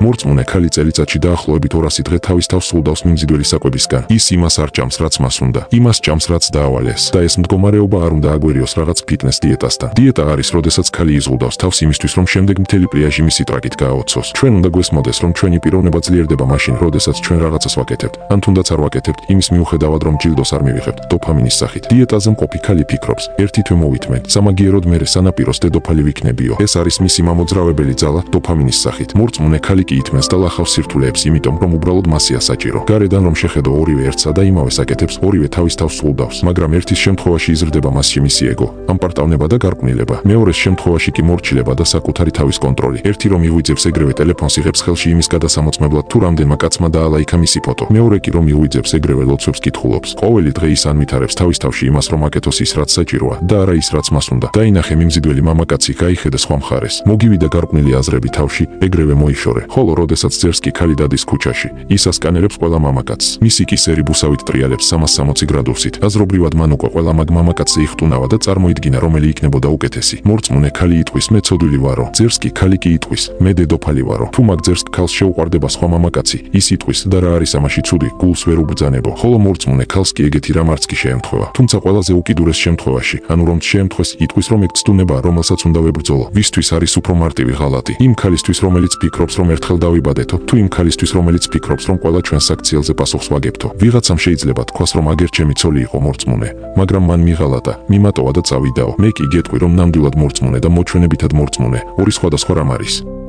მორწმუნე ქალი წელიწადში დაახლოებით 200 დღე თავის თავს სულდავს მიმზიდველი საკვებისგან. ის იმას არ ჭამს, რაც მას უნდა. იმას ჭამს, რაც დაავალეს. და ეს მდგომარეობა არ უნდა აგვერიოს რაღაც ფიტნეს დიეტასთან. დიეტა არის, როდესაც ქალი იზღუდავს თავს იმისთვის, რომ შემდეგ მთელი პლიაჟი მისი ტრაკით გააოცოს. ჩვენ უნდა გვესმოდეს, რომ ჩვენი პიროვნება ძლიერდება მაშინ, როდესაც ჩვენ რაღაცას ვაკეთებთ, ან თუნდაც არ ვაკეთებთ, იმის მიუხედავად, რომ ჯილდოს არ მივიღებთ, დოფამინის სახით. დიეტაზე მყოფი ქალი ფიქრობს, ერთი თვე მოვიტმენ, სამაგიეროდ მერე სანაპიროს დედოფალი ვიქნებიო. ეს არის მისი მამოძრავებელი ძალა დოფამინის სახით. მორწმუნე ქალი კი ითმენს და ლახავს სირთულეებს, იმიტომ რომ უბრალოდ მასია საჭირო. გარედან რომ შეხედო ორივე ერთსა და იმავეს აკეთებს, ორივე თავის თავს სულდავს, მაგრამ ერთის შემთხვევაში იზრდება მასში მისი ეგო, ამპარტავნება და გარყვნილება. მეორეს შემთხვევაში კი მორჩილება და საკუთარი თავის კონტროლი. ერთი რომ იღვიძებს ეგრევე ტელეფონს იღებს ხელში იმის გადასამოწმებლად, თუ რამდენმა კაცმა დაალაიქა მისი ფოტო. მეორე კი რომ იღვიძებს ეგრევე ლოცვებს კითხულობს. ყოველი დღე ის ანვითარებს თავის თავში იმას, რომ აკეთოს ის, რაც საჭიროა და არა ის, რაც მას უნდა. დაინახე მიმზიდველი მამაკაცი, გაიხედე სხვა მხარეს. მოგივიდა გარყვნილი აზრები თავში, ეგრევე მოიშორე. ხოლო როდესაც ძერს კი ქალი დადის ქუჩაში, ის ასკანერებს ყველა მამაკაცს. მისი კი სერი ბუსავით ტრიალებს 360 გრადუსით. აზრობრივად მან უკვე ყველა მაგ მამაკაცზე იხტუნავა და წარმოიდგინა, რომელი იქნებოდა უკეთესი. მორწმუნე ქალი იტყვის, მე ცოდვილი ვარო. ძერს კი ქალი კი იტყვის, მე დედოფალი ვარო. თუ მაგ ძერს ქალს შეუყვარდება სხვა მამაკაცი, ის იტყვის და რა არის ამაში ცუდი, გულს ვერ უბრძანებო. ხოლო მორწმუნე ქალს კი ეგეთი რამაც კი შეემთხვევა. თუმცა ყველაზე უკიდურეს შემთხვევაში, ანუ რომ შეემთხვეს, იტყვის, რომ ეგ ცდუნებაა, რომელსაც უნდა ვებრძოლო. ვისთვის არის უფრო მარტივი ღალატი? იმ ქალისთვის, რომელიც ფიქრობს, რომ ერთხელ დავიბადეთო, თუ იმ ქალისთვის, რომელიც ფიქრობს, რომ ყველა ჩვენს აქციელზე პასუხს ვაგებთო. ვიღაცამ შეიძლება თქვას, რომ აგერ ჩემი ცოლი იყო მორწმუნე, მაგრამ მან მიღალატა, მიმატოვა და წავიდაო. მე კი გეტყვი, რომ ნამდვილად მორწმუნე და მოჩვენებითად მორწმუნე, ორი სხვადასხვა რამ არის.